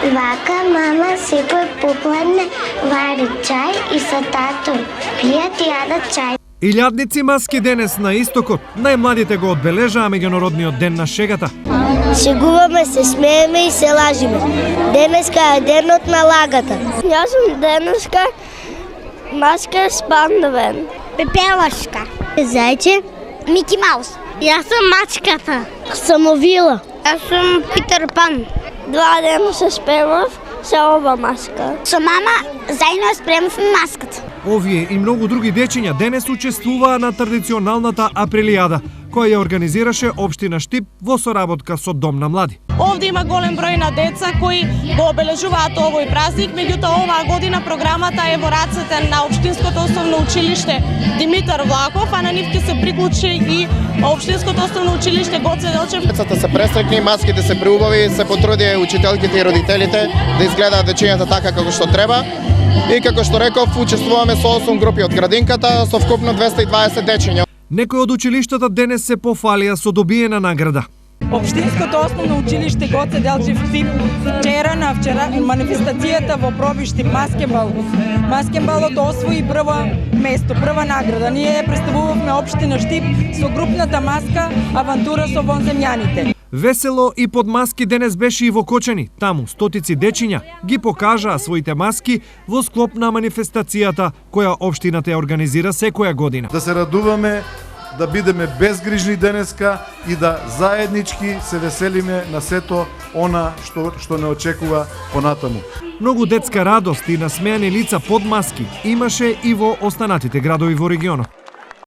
Вака мама секој попладне вари чај и со тато пијат и јадат чај. Илјадници маски денес на истокот. Најмладите го одбележаа меѓународниот ден на шегата. Шегуваме се, смееме и се лажиме. Денеска е денот на лагата. Јас сум денеска маска спандовен. Пепелашка. Зајче. Мики Маус. Јас сум мачката. Самовила. Јас сум Питер Пан. 2 дена се спремав со ова маска. Со мама заедно спремавме маската. Овие и многу други дечиња денес учествуваа на традиционалната априлијада, која ја организираше општина Штип во соработка со Дом на млади. Овде има голем број на деца кои го обележуваат овој празник, меѓутоа оваа година програмата е во рацете на Општинското основно училиште Димитар Влахов, а на нив ќе се приклучи и Општинското основно училиште Гоце Делчев. Децата се престрекни, маските се преубави, се потруди учителките и родителите да изгледаат дечињата така како што треба. И како што реков, учествуваме со 8 групи од градинката, со вкупно 220 дечиња. Некои од училиштата денес се пофалија со добиена награда. Општинското основно училиште Гоце Делчев ФИП вчера манифестацијата во проби Штип маскенбал. Маскенбалот освои прво место, прва награда. Ние представувавме општина Штип со групната маска Авантура со вонземјаните. Весело и под маски денес беше и во Кочани. Таму стотици дечиња ги покажаа своите маски во склоп на манифестацијата која општината ја организира секоја година. Да се радуваме, да бидеме безгрижни денеска и да заеднички се веселиме на сето она што не очекува понатаму. Многу детска радост и насмеани лица под маски имаше и во останатите градови во регионот.